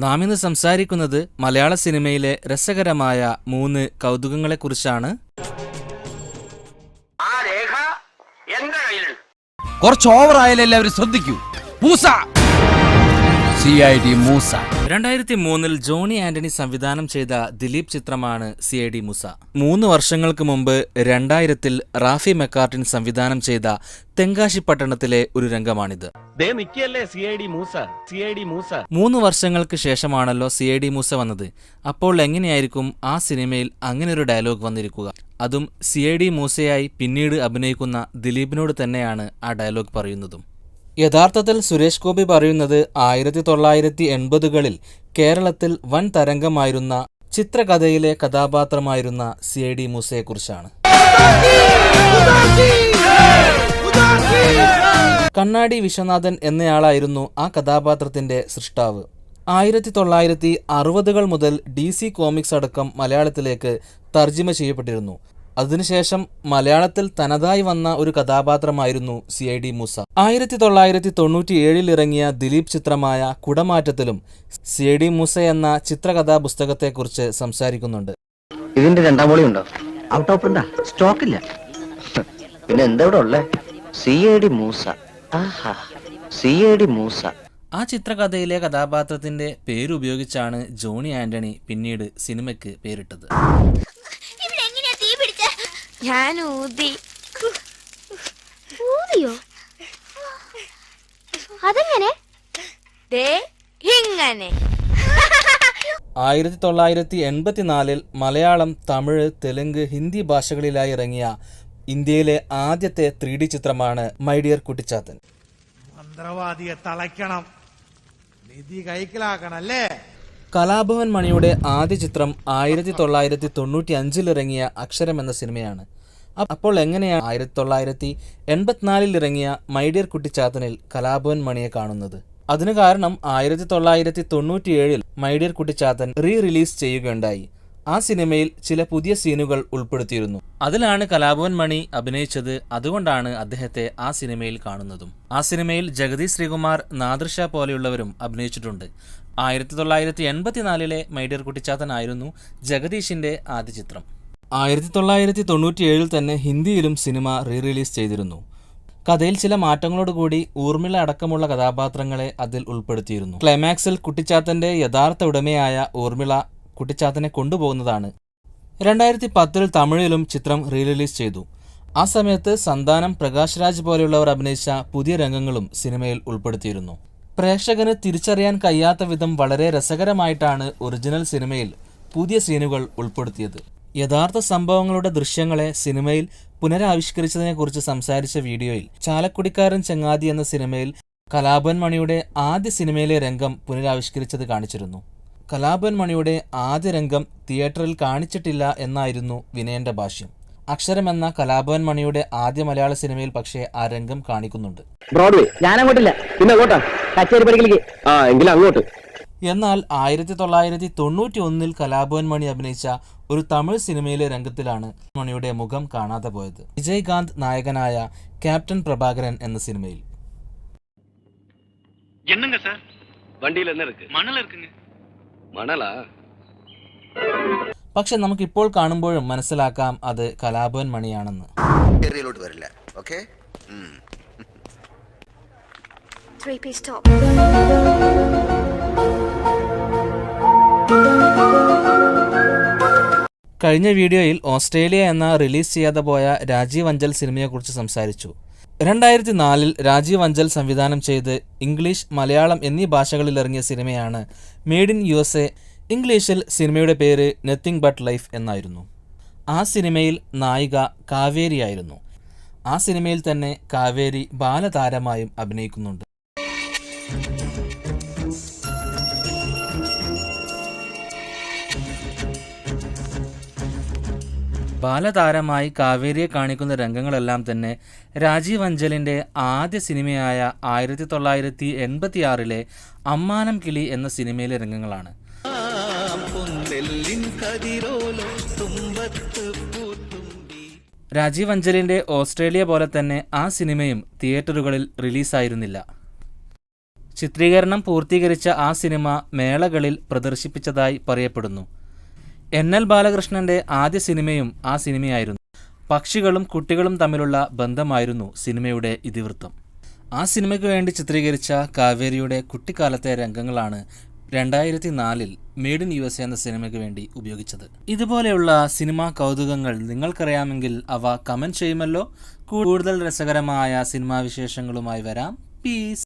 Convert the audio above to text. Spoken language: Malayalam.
നാം ഇന്ന് സംസാരിക്കുന്നത് മലയാള സിനിമയിലെ രസകരമായ 3 കൗതുകങ്ങളെക്കുറിച്ചാണ്. കുറച്ച് ഓവറായാലും എല്ലാവരും ശ്രദ്ധിക്കൂ. മൂസ CID മൂസ 2003 ജോണി ആന്റണി സംവിധാനം ചെയ്ത ദിലീപ് ചിത്രമാണ് CID മൂസ. 3 വർഷങ്ങൾക്ക് മുമ്പ് 2000 റാഫി മെക്കാർട്ടിൻ സംവിധാനം ചെയ്ത തെങ്കാശിപ്പട്ടണത്തിലെ ഒരു രംഗമാണിത്. 3 വർഷങ്ങൾക്ക് ശേഷമാണല്ലോ CID മൂസ വന്നത്. അപ്പോൾ എങ്ങനെയായിരിക്കും ആ സിനിമയിൽ അങ്ങനൊരു ഡയലോഗ് വന്നിരിക്കുക? അതും CID മൂസയായി പിന്നീട് അഭിനയിക്കുന്ന ദിലീപിനോട് തന്നെയാണ് ആ ഡയലോഗ് പറയുന്നതും. യഥാർത്ഥത്തിൽ സുരേഷ് ഗോപി പറയുന്നത് 1980കളിൽ കേരളത്തിൽ വൻ തരംഗമായിരുന്ന ചിത്രകഥയിലെ കഥാപാത്രമായിരുന്ന CID മൂസയെക്കുറിച്ചാണ്. കണ്ണാടി വിശ്വനാഥൻ എന്നയാളായിരുന്നു ആ കഥാപാത്രത്തിന്റെ സൃഷ്ടാവ്. 1960കൾ മുതൽ DC കോമിക്സ് അടക്കം മലയാളത്തിലേക്ക് തർജിമ ചെയ്യപ്പെട്ടിരുന്നു. അതിനുശേഷം മലയാളത്തിൽ തനതായി വന്ന ഒരു കഥാപാത്രമായിരുന്നു CID മൂസ. 1997 ഇറങ്ങിയ ദിലീപ് ചിത്രമായ കുടമാറ്റത്തിലും CID മൂസ എന്ന ചിത്രകഥാ പുസ്തകത്തെക്കുറിച്ച് സംസാരിക്കുന്നുണ്ട്. ഇതിന്റെ രണ്ടാം വോളി ഉണ്ടോ? ഔട്ട് ഓഫ് പ്രിന്റാ, സ്റ്റോക്ക് ഇല്ല. പിന്നെ എന്താ ഇവിടെ ഉള്ളേ? CID മൂസ. ആഹാ, CID മൂസ. ആ ചിത്രകഥയിലെ കഥാപാത്രത്തിന്റെ പേരുപയോഗിച്ചാണ് ജോണി ആന്റണി പിന്നീട് സിനിമയ്ക്ക് പേരിട്ടത്. ഞാൻ ഊതി. ഊതിയോ? അതെങ്ങനെ? ഇങ്ങനെ. 1984 മലയാളം, തമിഴ്, തെലുങ്ക്, ഹിന്ദി ഭാഷകളിലായി ഇറങ്ങിയ ഇന്ത്യയിലെ ആദ്യത്തെ 3D ചിത്രമാണ് മൈ ഡിയർ കുട്ടിച്ചാത്തൻ. മന്ത്രവാദിയെ തളയ്ക്കണം, നിധി കൈക്കലാക്കണല്ലേ. കലാഭവൻ മണിയുടെ ആദ്യ ചിത്രം 1995 ഇറങ്ങിയ അക്ഷരം എന്ന സിനിമയാണ്. അപ്പോൾ എങ്ങനെയാണ് 1984 ഇറങ്ങിയ മൈ ഡിയർ കുട്ടിച്ചാത്തനിൽ കലാഭവൻ മണിയെ കാണുന്നത്? അതിന് കാരണം 1997 മൈ ഡിയർ കുട്ടിച്ചാത്തൻ റിലീസ് ചെയ്യുകയുണ്ടായി. ആ സിനിമയിൽ ചില പുതിയ സീനുകൾ ഉൾപ്പെടുത്തിയിരുന്നു. അതിലാണ് കലാഭവൻ മണി അഭിനയിച്ചത്. അതുകൊണ്ടാണ് അദ്ദേഹത്തെ ആ സിനിമയിൽ കാണുന്നതും. ആ സിനിമയിൽ ജഗതി ശ്രീകുമാർ, നാദിർഷ പോലെയുള്ളവരും അഭിനയിച്ചിട്ടുണ്ട്. 1984 മൈ ഡിയർ കുട്ടിച്ചാത്തൻ ആയിരുന്നു ജഗദീഷിന്റെ ആദ്യ ചിത്രം. 1997 തന്നെ ഹിന്ദിയിലും സിനിമ റിലീസ് ചെയ്തിരുന്നു. കഥയിൽ ചില മാറ്റങ്ങളോടുകൂടി ഊർമിള അടക്കമുള്ള കഥാപാത്രങ്ങളെ അതിൽ ഉൾപ്പെടുത്തിയിരുന്നു. ക്ലൈമാക്സിൽ കുട്ടിച്ചാത്തന്റെ യഥാർത്ഥ ഉടമയായ ഊർമിള കുട്ടിച്ചാത്തനെ കൊണ്ടുപോകുന്നതാണ്. 2010 തമിഴിലും ചിത്രം റിലീസ് ചെയ്തു. ആ സമയത്ത് സന്താനം, പ്രകാശ് രാജ് പോലെയുള്ളവർ അഭിനയിച്ച പുതിയ രംഗങ്ങളും സിനിമയിൽ ഉൾപ്പെടുത്തിയിരുന്നു. പ്രേക്ഷകന് തിരിച്ചറിയാൻ കഴിയാത്ത വിധം വളരെ രസകരമായിട്ടാണ് ഒറിജിനൽ സിനിമയിൽ പുതിയ സീനുകൾ ഉൾപ്പെടുത്തിയത്. യഥാർത്ഥ സംഭവങ്ങളുടെ ദൃശ്യങ്ങളെ സിനിമയിൽ പുനരാവിഷ്കരിച്ചതിനെക്കുറിച്ച് സംസാരിച്ച വീഡിയോയിൽ ചാലക്കുടിക്കാരൻ ചങ്ങാതി എന്ന സിനിമയിൽ കലാഭവൻ മണിയുടെ ആദ്യ സിനിമയിലെ രംഗം പുനരാവിഷ്കരിച്ചത് കാണിച്ചിരുന്നു. കലാഭവൻ മണിയുടെ ആദ്യ രംഗം തിയേറ്ററിൽ കാണിച്ചിട്ടില്ല എന്നായിരുന്നു വിനയന്റെ ഭാഷ്യം. അക്ഷരം എന്ന കലാഭവൻ മണിയുടെ ആദ്യ മലയാള സിനിമയിൽ പക്ഷേ ആ രംഗം കാണിക്കുന്നുണ്ട്. എന്നാൽ 1991 കലാഭവൻ മണി അഭിനയിച്ച ഒരു തമിഴ് സിനിമയിലെ രംഗത്തിലാണ് മണിയുടെ മുഖം കാണാതെ പോയത്. വിജയകാന്ത് നായകനായ ക്യാപ്റ്റൻ പ്രഭാകരൻ എന്ന സിനിമയിൽ. പക്ഷെ നമുക്കിപ്പോൾ കാണുമ്പോഴും മനസ്സിലാക്കാം അത് കലാഭവൻ മണിയാണെന്ന്. കഴിഞ്ഞ വീഡിയോയിൽ ഓസ്ട്രേലിയ എന്ന റിലീസ് ചെയ്യാതെ പോയ രാജീവ് അഞ്ചൽ സിനിമയെക്കുറിച്ച് സംസാരിച്ചു. 2004 രാജീവ് അഞ്ചൽ സംവിധാനം ചെയ്ത് ഇംഗ്ലീഷ്, മലയാളം എന്നീ ഭാഷകളിൽ ഇറങ്ങിയ സിനിമയാണ് മെയ്ഡ് ഇൻ USA. ഇംഗ്ലീഷിൽ സിനിമയുടെ പേര് നത്തിങ് ബട്ട് ലൈഫ് എന്നായിരുന്നു. ആ സിനിമയിൽ നായിക കാവേരിയായിരുന്നു. ആ സിനിമയിൽ തന്നെ കാവേരി ബാലതാരമായും അഭിനയിക്കുന്നുണ്ട്. ബാലതാരമായി കാവേരിയെ കാണിക്കുന്ന രംഗങ്ങളെല്ലാം തന്നെ രാജീവ് അഞ്ചലിൻ്റെ ആദ്യ സിനിമയായ 1986 അമ്മാനം കിളി എന്ന സിനിമയിലെ രംഗങ്ങളാണ്. രാജീവ് അഞ്ചലിൻ്റെ ഓസ്ട്രേലിയ പോലെ തന്നെ ആ സിനിമയും തിയേറ്ററുകളിൽ റിലീസായിരുന്നില്ല. ചിത്രീകരണം പൂർത്തീകരിച്ച ആ സിനിമ മേളകളിൽ പ്രദർശിപ്പിച്ചതായി പറയപ്പെടുന്നു. NL ബാലകൃഷ്ണന്റെ ആദ്യ സിനിമയും ആ സിനിമയായിരുന്നു. പക്ഷികളും കുട്ടികളും തമ്മിലുള്ള ബന്ധമായിരുന്നു സിനിമയുടെ ഇതിവൃത്തം. ആ സിനിമയ്ക്ക് വേണ്ടി ചിത്രീകരിച്ച കാവേരിയുടെ കുട്ടിക്കാലത്തെ രംഗങ്ങളാണ് 2004 മെയ്ഡ് ഇൻ USA എന്ന സിനിമയ്ക്ക് വേണ്ടി ഉപയോഗിച്ചത്. ഇതുപോലെയുള്ള സിനിമാ കൗതുകങ്ങൾ നിങ്ങൾക്കറിയാമെങ്കിൽ അവ കമൻറ്റ് ചെയ്യുമല്ലോ. കൂടുതൽ രസകരമായ സിനിമാ വിശേഷങ്ങളുമായി വരാം. പീസ്.